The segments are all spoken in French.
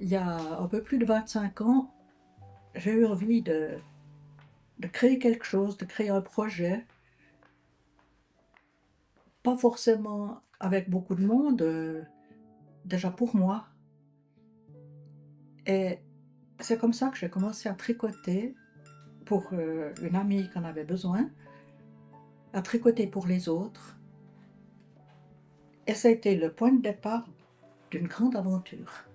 Il y a un peu plus de 25 ans, j'ai eu envie de créer quelque chose, de créer un projet, pas forcément avec beaucoup de monde, déjà pour moi. Et c'est comme ça que j'ai commencé à tricoter pour une amie qui en avait besoin, à tricoter pour les autres. Et ça a été le point de départ d'une grande aventure.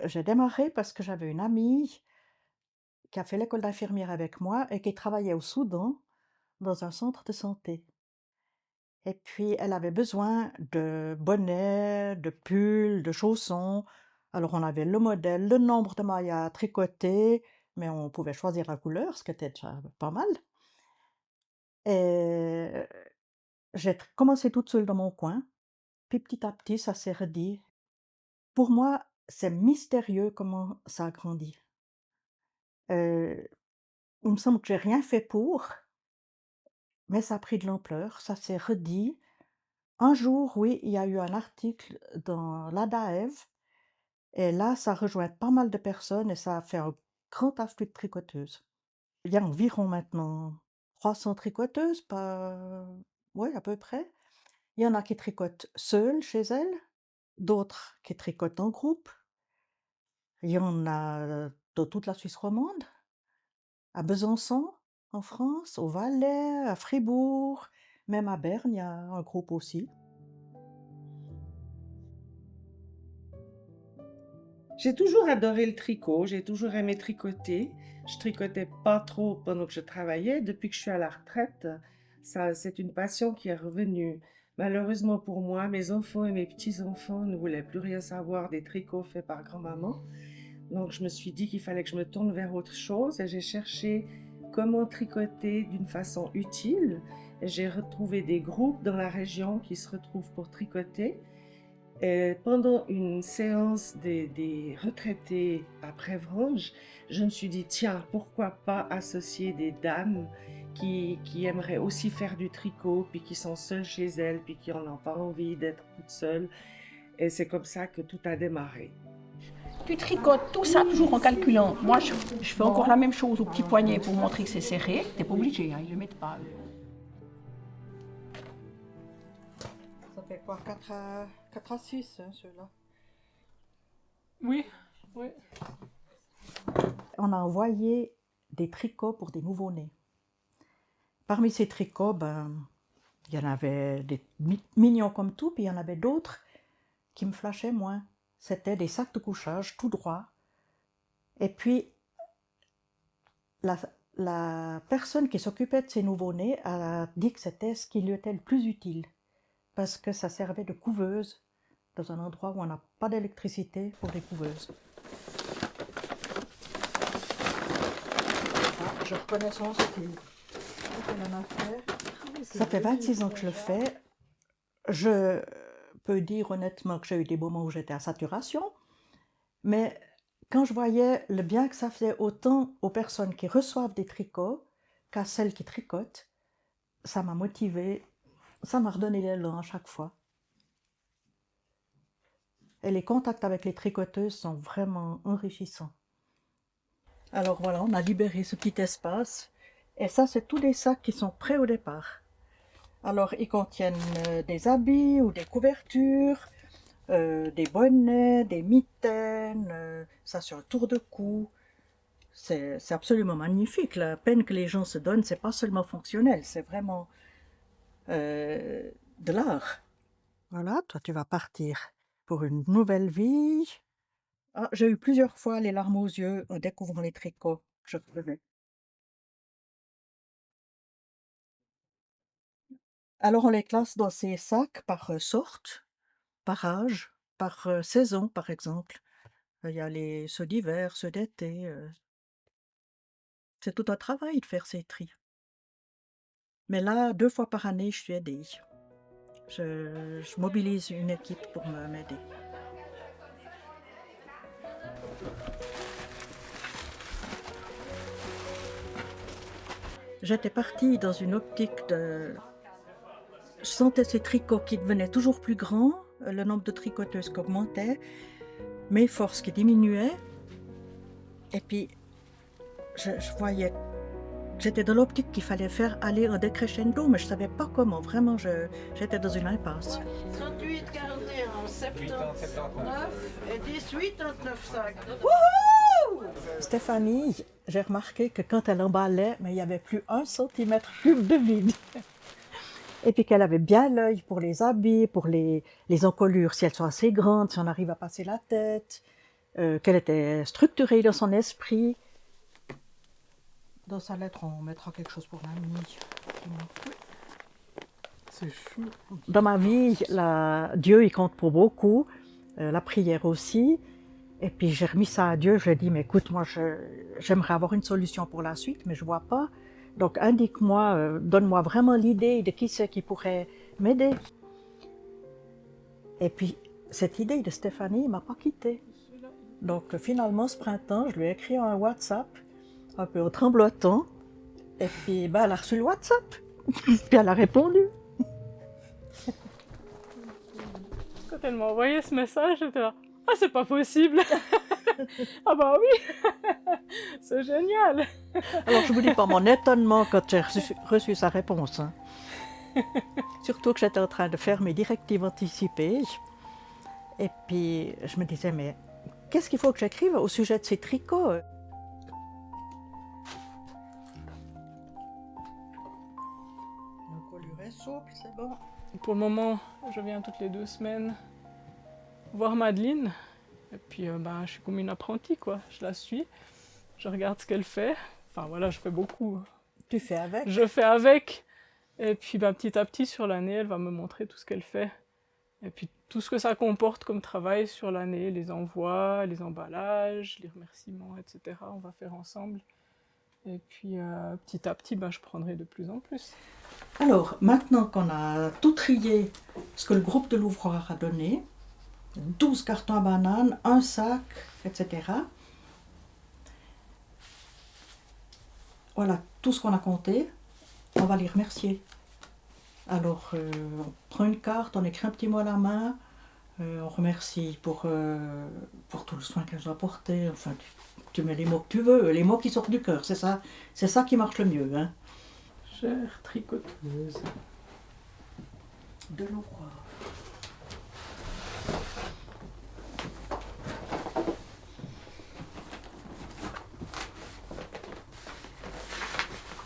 J'ai démarré parce que j'avais une amie qui a fait l'école d'infirmière avec moi et qui travaillait au Soudan dans un centre de santé. Et puis, elle avait besoin de bonnets, de pulls, de chaussons. Alors, on avait le modèle, le nombre de mailles à tricoter, mais on pouvait choisir la couleur, ce qui était déjà pas mal. Et j'ai commencé toute seule dans mon coin, puis petit à petit, ça s'est redit. Pour moi, c'est mystérieux comment ça a grandi. Euh, il me semble que j'ai rien fait pour, mais ça a pris de l'ampleur, ça s'est redit. Un jour, oui, il y a eu un article dans l'ADAEV. Et là, ça rejoint pas mal de personnes et ça a fait un grand afflux de tricoteuses. Il y a environ maintenant 300 tricoteuses, pas ouais, à peu près. Il y en a qui tricotent seules chez elles, d'autres qui tricotent en groupe. Il y en a dans toute la Suisse romande, à Besançon, en France, au Valais, à Fribourg, même à Berne, il y a un groupe aussi. J'ai toujours adoré le tricot, j'ai toujours aimé tricoter. Je tricotais pas trop pendant que je travaillais. Depuis que je suis à la retraite, ça, c'est une passion qui est revenue. Malheureusement pour moi, mes enfants et mes petits-enfants ne voulaient plus rien savoir des tricots faits par grand-maman. Donc je me suis dit qu'il fallait que je me tourne vers autre chose et j'ai cherché comment tricoter d'une façon utile. Et j'ai retrouvé des groupes dans la région qui se retrouvent pour tricoter. Et pendant une séance des retraités à Prévrange, je me suis dit, tiens, pourquoi pas associer des dames qui aimeraient aussi faire du tricot, puis qui sont seules chez elles, puis qui n'en ont pas envie d'être toutes seules. Et c'est comme ça que tout a démarré. Tu tricotes tout ça toujours en calculant. Moi, je fais encore la même chose au petit poignet pour montrer que c'est serré. T'es pas obligé, hein, ils le mettent pas. Ça fait quoi, 4 à 6, hein, ceux-là. Oui, oui. On a envoyé des tricots pour des nouveau-nés. Parmi ces tricots, ben, il y en avait des mignons comme tout, puis il y en avait d'autres qui me flashaient moins. C'était des sacs de couchage tout droits. Et puis, la, la personne qui s'occupait de ces nouveau-nés a dit que c'était ce qui lui était le plus utile, parce que ça servait de couveuse dans un endroit où on n'a pas d'électricité pour les couveuses. Ah, je reconnais son style. En a fait. Ça fait 26 ans que je le fais. Je peux dire honnêtement que j'ai eu des moments où j'étais à saturation, mais quand je voyais le bien que ça fait autant aux personnes qui reçoivent des tricots qu'à celles qui tricotent, ça m'a motivée, ça m'a redonné l'élan à chaque fois. Et les contacts avec les tricoteuses sont vraiment enrichissants. Alors voilà, on a libéré ce petit espace. Et ça, c'est tous des sacs qui sont prêts au départ. Alors, ils contiennent des habits ou des couvertures, des bonnets, des mitaines, ça sur le tour de cou. C'est absolument magnifique. La peine que les gens se donnent, c'est pas seulement fonctionnel, c'est vraiment euh, de l'art. Voilà, toi tu vas partir pour une nouvelle vie. Ah, j'ai eu plusieurs fois les larmes aux yeux en découvrant les tricots que je faisais. Alors on les classe dans ces sacs par sorte, par âge, par saison par exemple. Il y a ceux d'hiver, ceux d'été. C'est tout un travail de faire ces tris. Mais là, 2 fois par année, je suis aidée. Je mobilise une équipe pour m'aider. J'étais partie dans une optique de... Je sentais ces tricots qui devenaient toujours plus grands, le nombre de tricoteuses qui augmentait, mes forces qui diminuaient. Et puis, je voyais... J'étais dans l'optique qu'il fallait faire aller un décrescendo, mais je ne savais pas comment. Vraiment, j'étais dans une impasse. 38, 41, 79 et 18, 39 sacs. Stéphanie, j'ai remarqué que quand elle emballait, mais il n'y avait plus 1 cm3 de vide. Et puis qu'elle avait bien l'œil pour les habits, pour les encolures, si elles sont assez grandes, si on arrive à passer la tête, qu'elle était structurée dans son esprit. Dans sa lettre, on mettra quelque chose pour l'ami. C'est chou. Dans ma vie, Dieu, il compte pour beaucoup, la prière aussi. Et puis j'ai remis ça à Dieu, je lui ai dit, mais écoute, moi j'aimerais avoir une solution pour la suite, mais je ne vois pas. Donc indique-moi, donne-moi vraiment l'idée de qui c'est qui pourrait m'aider. Et puis cette idée de Stéphanie ne m'a pas quittée. Donc finalement ce printemps, je lui ai écrit un WhatsApp, un peu au tremblotant. Et puis elle a reçu le WhatsApp, puis elle a répondu. Quand elle m'a envoyé ce message, j'étais là. Ah, c'est pas possible! Ah bah oui! C'est génial! Alors je vous dis pas mon étonnement quand j'ai reçu sa réponse. Hein. Surtout que j'étais en train de faire mes directives anticipées. Et puis je me disais, mais qu'est-ce qu'il faut que j'écrive au sujet de ces tricots? L'encolure est souple, c'est bon. Pour le moment, je viens toutes les 2 semaines voir Madeleine. Et puis, je suis comme une apprentie, quoi. Je la suis, je regarde ce qu'elle fait. Enfin, voilà, je fais beaucoup. Tu fais avec? Je fais avec. Et puis, petit à petit, sur l'année, elle va me montrer tout ce qu'elle fait. Et puis, tout ce que ça comporte comme travail sur l'année, les envois, les emballages, les remerciements, etc. On va faire ensemble. Et puis, petit à petit, je prendrai de plus en plus. Alors, maintenant qu'on a tout trié, ce que le groupe de l'ouvroir a donné, 12 cartons à bananes, un sac, etc. Voilà, tout ce qu'on a compté, on va les remercier. Alors, on prend une carte, on écrit un petit mot à la main, on remercie pour tout le soin qu'elles ont apporté. Enfin, tu mets les mots que tu veux, les mots qui sortent du cœur, c'est ça qui marche le mieux. Hein. Chère tricoteuse. De l'ouvroir.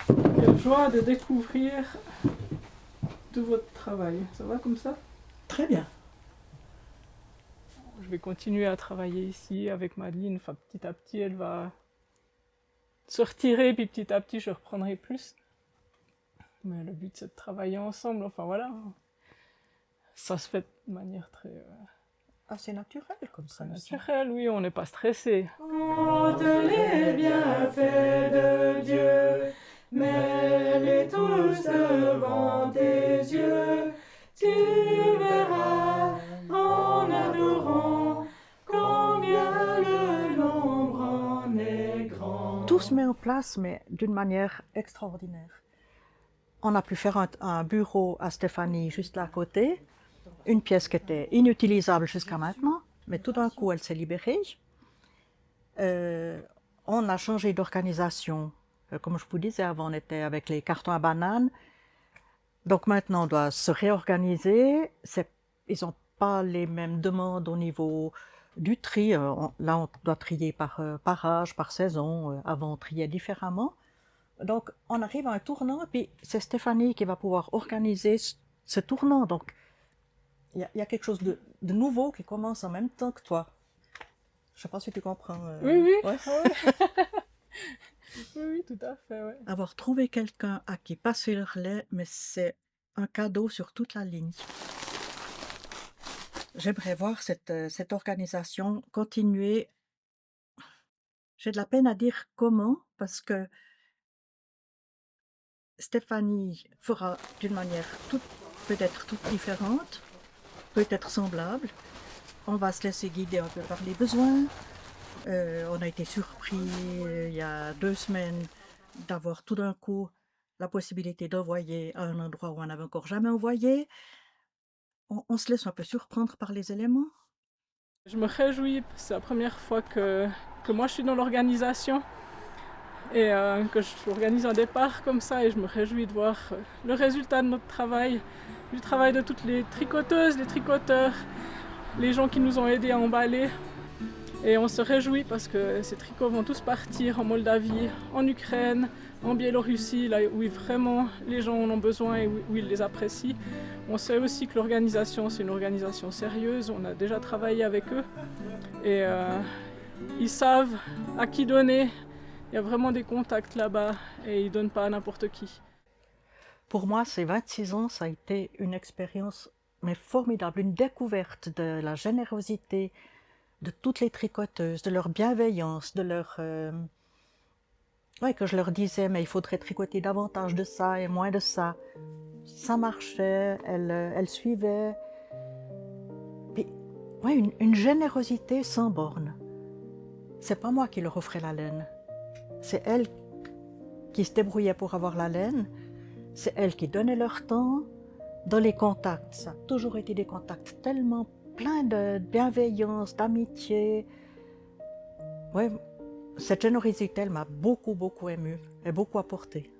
Quelle joie de découvrir tout votre travail. Ça va comme ça? Très bien. Je vais continuer à travailler ici avec Madeleine. Enfin, petit à petit, elle va se retirer, puis petit à petit, je reprendrai plus. Mais le but, c'est de travailler ensemble. Enfin, voilà. Ça se fait de manière très Assez naturel comme ça. naturelle, oui. On n'est pas stressé. Compte les bienfaits de Dieu, mets-les tous devant tes yeux. Tu verras en adorant combien le nombre en est grand. Tout se met en place, mais d'une manière extraordinaire. On a pu faire un bureau à Stéphanie juste là à côté, une pièce qui était inutilisable jusqu'à maintenant, mais tout d'un coup elle s'est libérée. On a changé d'organisation. Comme je vous disais avant, on était avec les cartons à bananes. Donc maintenant on doit se réorganiser. Ils n'ont pas les mêmes demandes au niveau du tri. Là on doit trier par âge, par saison. Avant on triait différemment. Donc on arrive à un tournant et puis c'est Stéphanie qui va pouvoir organiser ce tournant. Donc il y a quelque chose de nouveau qui commence en même temps que toi. Je ne sais pas si tu comprends. Oui, oui. Ouais. Oui, tout à fait, ouais. Avoir trouvé quelqu'un à qui passer le relais, mais c'est un cadeau sur toute la ligne. J'aimerais voir cette organisation continuer J'ai de la peine à dire comment, parce que Stéphanie fera d'une manière peut-être toute différente, peut-être semblable. On va se laisser guider un peu par les besoins. On a été surpris il y a 2 semaines d'avoir tout d'un coup la possibilité d'envoyer à un endroit où on n'avait encore jamais envoyé. On se laisse un peu surprendre par les éléments. Je me réjouis, c'est la première fois que moi je suis dans l'organisation et que j'organise un départ comme ça et je me réjouis de voir le résultat de notre travail, du travail de toutes les tricoteuses, les tricoteurs, les gens qui nous ont aidés à emballer. Et on se réjouit parce que ces tricots vont tous partir en Moldavie, en Ukraine, en Biélorussie, là où vraiment les gens en ont besoin et où ils les apprécient. On sait aussi que l'organisation, c'est une organisation sérieuse, on a déjà travaillé avec eux et ils savent à qui donner. Il y a vraiment des contacts là-bas et ils ne donnent pas à n'importe qui. Pour moi, ces 26 ans, ça a été une expérience mais formidable, une découverte de la générosité de toutes les tricoteuses, de leur bienveillance, de leur... Ouais, que je leur disais, mais il faudrait tricoter davantage de ça et moins de ça. Ça marchait, elles suivaient. Puis, ouais, une générosité sans borne. C'est pas moi qui leur offrais la laine. C'est elles qui se débrouillaient pour avoir la laine. C'est elles qui donnaient leur temps. Dans les contacts, ça a toujours été des contacts tellement pleins de bienveillance, d'amitié. Ouais, cette générosité, elle m'a beaucoup émue et beaucoup apporté.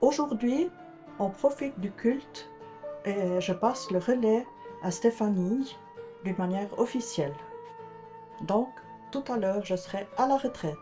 Aujourd'hui, on profite du culte et je passe le relais à Stéphanie d'une manière officielle. Donc, tout à l'heure, je serai à la retraite.